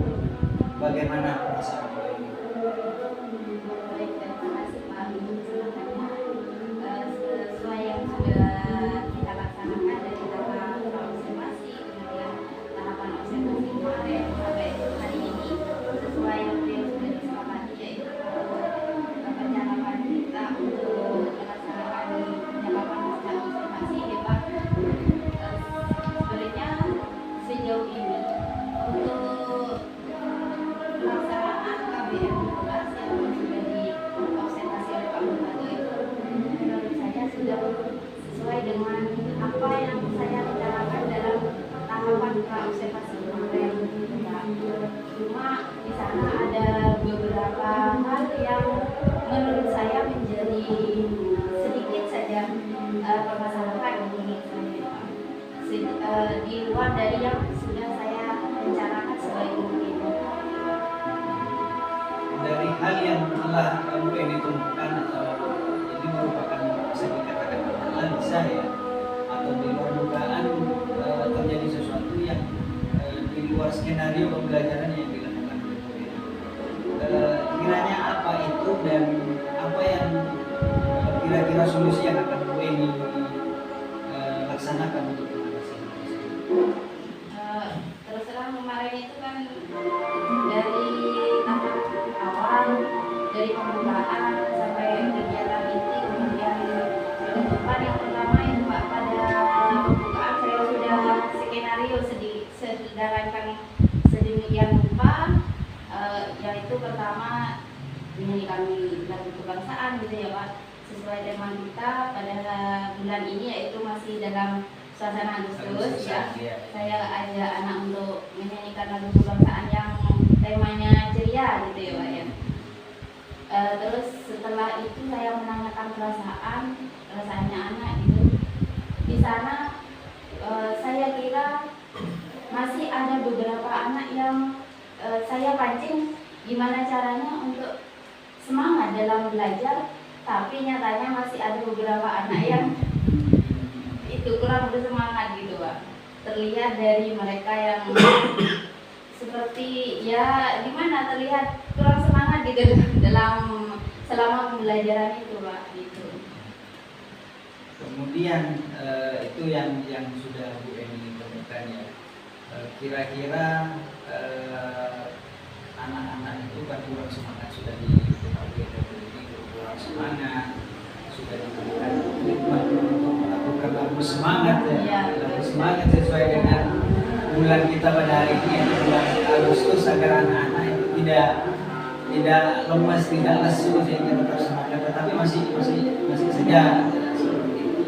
bagaimana perasaan ini? Baik, terima kasih Pak untuk sesuai yang sudah kita laksanakan dari tahap observasi, kemudian tahapan observasi kemarin sampai hari ini, sesuai yang sudah disepakati, yaitu perjalanan kita untuk melaksanakan penyerapan hasil observasi ya Pak. Sebenarnya sejauh ini untuk pelaksanaan KBM yang sudah diobservasi oleh Pak Bupati itu menurut saya sudah sesuai dengan apa yang saya rencanakan dalam tahapan praobservasi kemarin. Cuma di sana ada beberapa hal yang menurut saya menjadi sedikit saja permasalahan menurut saya, di luar dari yang sudah saya rencanakan sebaik mungkin. Dari hal yang telah kamu ini temukan, atau ini merupakan bisa dikatakan analisa ya, atau di luar dugaan terjadi sesuatu yang di luar skenario pembelajaran yang dilakukan oleh Bu Eni. Kiranya apa itu dan apa yang kira-kira solusi yang akan Bu Eni laksanakan untuk mengatasi hal tersebut? Terus terang kemarin itu kan dari tahap awal, dari pembukaan sampai kegiatan inti, kemudian penutupan yang pertama itu Pak, pada pembukaan saya sudah skenario sedangkan sedemikian rupa, yaitu pertama menyanyikan lagu kebangsaan gitu ya Pak, sesuai tema kita pada bulan ini, yaitu masih dalam suasana Agustus ya. Saya ajak anak untuk menyanyikan lagu kebangsaan yang temanya ceria gitu ya Pak ya. Terus setelah itu saya menanyakan perasaannya anak gitu. Di sana saya kira masih ada beberapa anak yang saya pancing gimana caranya untuk semangat dalam belajar, tapi nyatanya masih ada beberapa anak yang itu kurang bersemangat gitu Pak. Terlihat dari mereka yang seperti ya gimana, terlihat kurang semangat gitu dalam selama pembelajaran itu Pak gitu. Kemudian itu yang sudah Bu Eni temukan ya. Kira-kira anak-anak itu kan kurang semangat, sudah diketahui ini kurang semangat, sudah diberikan treatment untuk melakukan lagu semangat ya, lagu semangat sesuai dengan bulan kita pada hari ini yaitu bulan Agustus, agar anak-anak itu tidak lemas, tidak lesu sehingga tetap semangat, tetapi masih saja seperti itu.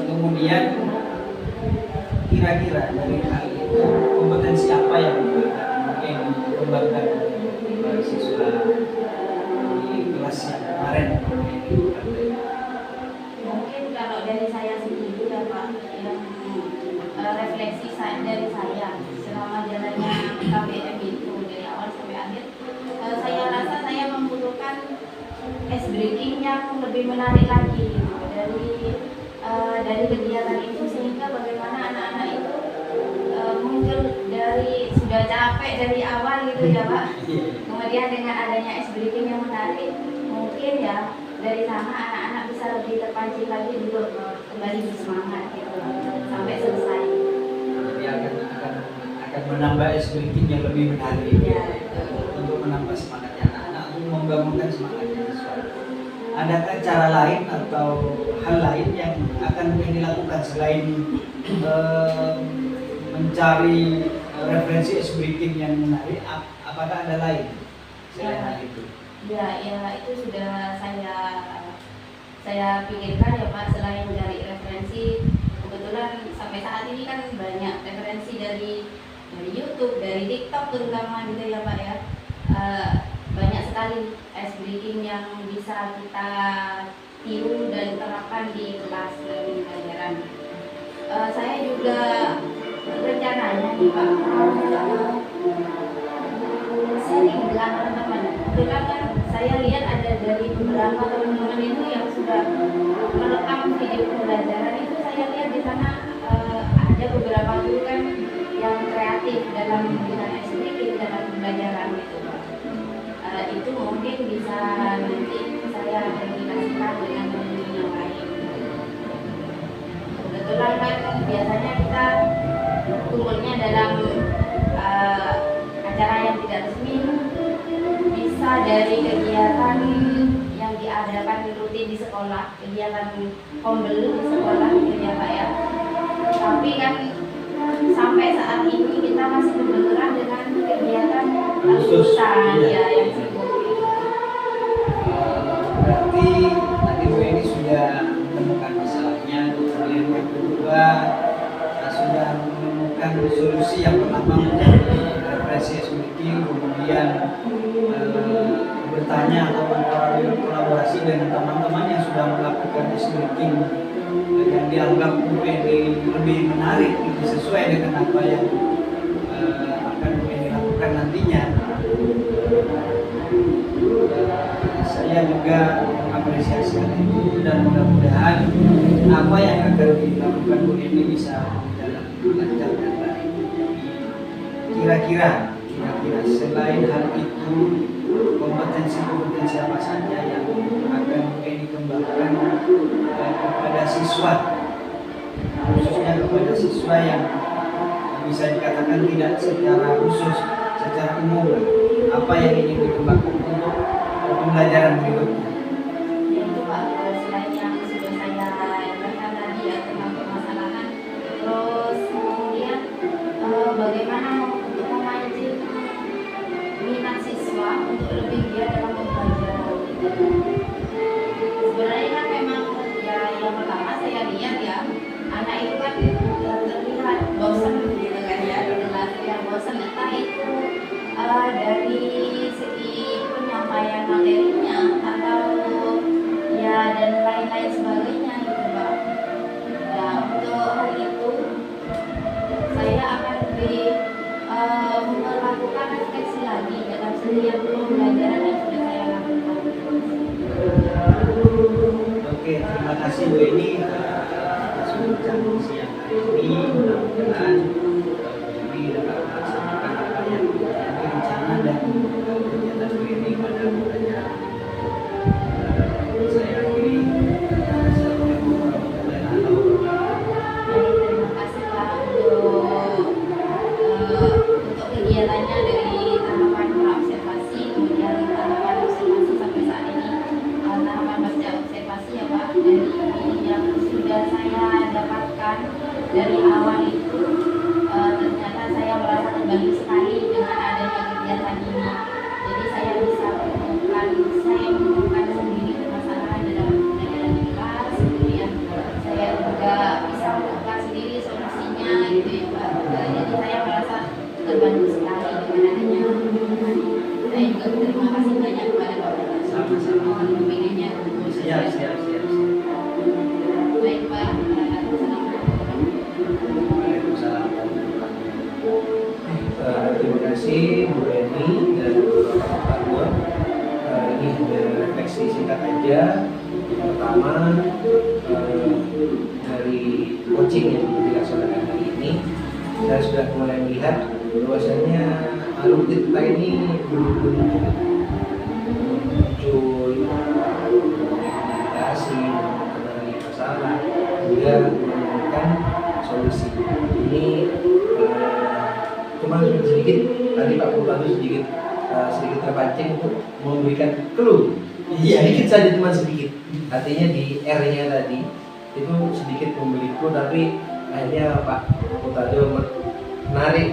Kemudian kira-kira dari hal itu kompetensi apa yang mungkin dikembangkan oleh siswa di kelas yang kemarin? Mungkin kalau dari saya sendiri ya Pak, yang refleksi dari saya selama jalannya KBM itu dari awal sampai akhir, saya rasa saya membutuhkan ice breaking yang lebih menarik lagi dari kegiatan itu, sehingga bagaimana anak-anak itu muncul dari sudah capek dari awal gitu ya Pak. Kemudian dengan adanya ice breaking yang menarik, mungkin ya dari sana anak-anak bisa lebih terpancing lagi untuk kembali bersemangat gitu sampai selesai. Jadi akan menambah ice breaking yang lebih menarik Ya, untuk menambah semangatnya anak-anak, untuk membangunkan semangatnya siswa. Adakah cara lain atau hal lain yang akan dilakukan selain mencari referensi ice breaking yang menarik? Apakah ada lain selain hal itu? Ya itu sudah saya pikirkan ya Pak. Selain dari referensi, kebetulan sampai saat ini kan banyak referensi dari YouTube, dari TikTok terutama gitu ya Pak ya. Banyak sekali ice breaking yang bisa kita tiru dan terapkan di kelas pembelajaran. Saya juga rencananya nih Pak sharing dengan teman-teman. Kebetulan kan saya lihat ada dari beberapa teman-teman itu yang sudah merekam video pembelajaran itu, saya lihat di sana ada beberapa guru kan yang kreatif dalam memberikan ice breaking dalam pembelajaran gitu Pak. Itu mungkin bisa nanti saya komunikasikan dengan teman-teman yang lain. Kebetulan kan biasanya kita kumpulnya dalam acara yang tidak resmi, bisa dari kegiatan yang diadakan rutin di sekolah, kegiatan kombel di sekolah gitu ya Pak ya. Tapi kan sampai saat ini kita masih berbenturan dengan kegiatan lulusan ya yang sibuk. Berarti tadi Bu Eni sudah menemukan masalahnya, kemudian yang kedua sudah menemukan solusi. Yang pertama menjadi referensi ice breaking, kemudian bertanya atau berkolaborasi dengan teman-teman yang sudah melakukan ice breaking yang dianggap Bu Eni lebih menarik, lebih sesuai dengan apa yang akan Bu Eni lakukan nantinya. Saya juga mengapresiasi hal itu dan mudah-mudahan apa yang akan dilakukan Bu Eni bisa berjalan lancar dan baik. Kira-kira selain hal itu, kompetensi apa saja yang akan Bu Eni kembangkan kepada siswa, khususnya kepada siswa yang bisa dikatakan tidak secara khusus, secara umum, apa yang ingin dikembangkan untuk pembelajaran berikutnya? Yaitu Pak, selain yang sudah saya jelaskan tadi ya tentang permasalahan, terus kemudian bagaimana untuk memancing minat siswa untuk lebih giat dalam pembelajaran. Sebenarnya kan memang ya yang pertama saya lihat ya, anak itu kan terlihat bosan gitu kan ya, relasi yang bosan, entah itu kegiatan pembelajaran yang sudah saya lakukan. Oke, terima kasih Bu Eni atas perbincangan siang hari ini. Mudah-mudahan Bu Eni dapat melaksanakan apa yang menjadi rencana dan kegiatan Bu Eni pada pembelajaran. Saya akhiri. Assalamualaikum warahmatullahi wabarakatuh. Jadi terima kasih Pak untuk kegiatannya dari tahapan praobservasi, kemudian tahapan observasi sampai saat ini tahapan pasca observasi ya Pak. Dari yang sudah saya dapatkan dari awal itu ternyata saya merasa terbantu sekali dengan adanya kegiatan ini. Jadi saya bisa menemukan sendiri permasalahan dalam pembelajaran di kelas, kemudian saya juga bisa menemukan sendiri solusinya gitu ya Pak. Jadi saya merasa terbantu sekali dengan adanya kegiatan ini. Saya juga berterima kasih banyak kepada Bapak. Sama-sama. Mohon bimbingannya. Siap. Baik Pak. Assalamualaikum. Waalaikumsalam. Terima kasih Bu Eni dan Pak Nur. Ini ada refleksi singkat aja. Yang pertama dari coaching yang dilaksanakan hari ini, saya sudah mulai melihat bahwasanya alur kita ini belum muncul komunikasi, mengenali masalah, hingga menemukan solusi. Ini cuma sedikit tadi Pak Bupati sedikit terpancing untuk memberikan clue. Sedikit saja, cuma sedikit. Artinya di R-nya tadi itu sedikit memberi clue, tapi akhirnya Pak Bupati menarik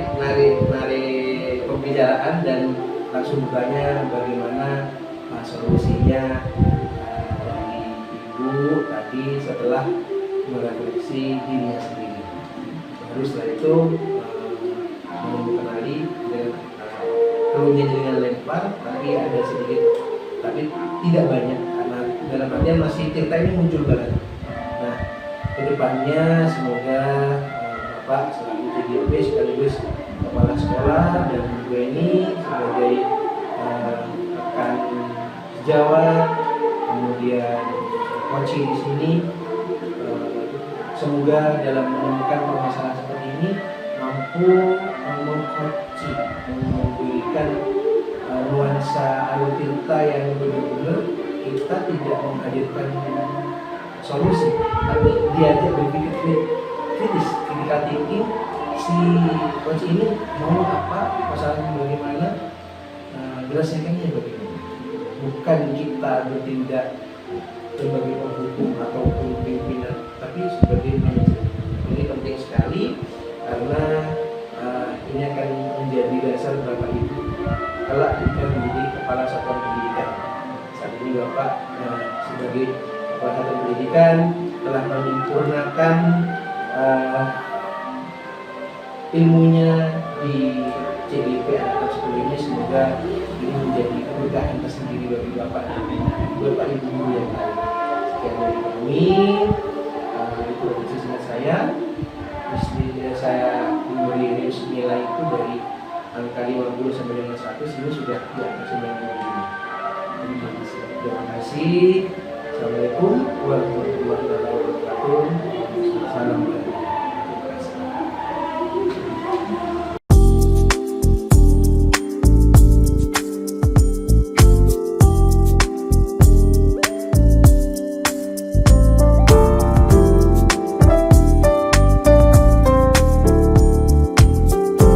pembicaraan dan langsung bertanya bagaimana solusinya dari Ibu tadi setelah merefleksi dirinya sendiri. Baru setelah itu mengenali keluarnya dengan lempar, tapi ada sedikit, tapi tidak banyak karena dalam artian masih cerita ini muncul banget. Nah, kedepannya semoga Bapak selaku CGP sekaligus kepala sekolah dan Bu Eni sebagai rekan sejawat, kemudian coaching di sini, semoga dalam menemukan permasalahan seperti ini mampu mengcoaching, memberikan nuansa alur cerita yang benar-benar kita tidak menghadirkan solusi, tapi diajak berpikir kritis, critical thinking. Si coach ini mau apa, masalahnya bagaimana, berdasarkannya bagaimana. Bukan kita bertindak sebagai penghukum ataupun pimpinan, tapi sebagai manajer. Ini penting sekali karena ini akan menjadi dasar Bapak Ibu kelak jika menjadi kepala satuan pendidikan. Saat ini Bapak sebagai kepala satuan pendidikan telah menyempurnakan ilmunya di CGP anak sekolah ini. Semoga ini menjadi keberkahan tersendiri bagi Bapak Ibu guru yang lain. Sekian dari kami, itu dari sisi saya. Saya memberi range nilai itu dari angka 50 sampai dengan 100, ini sudah di atas 95. Terima kasih.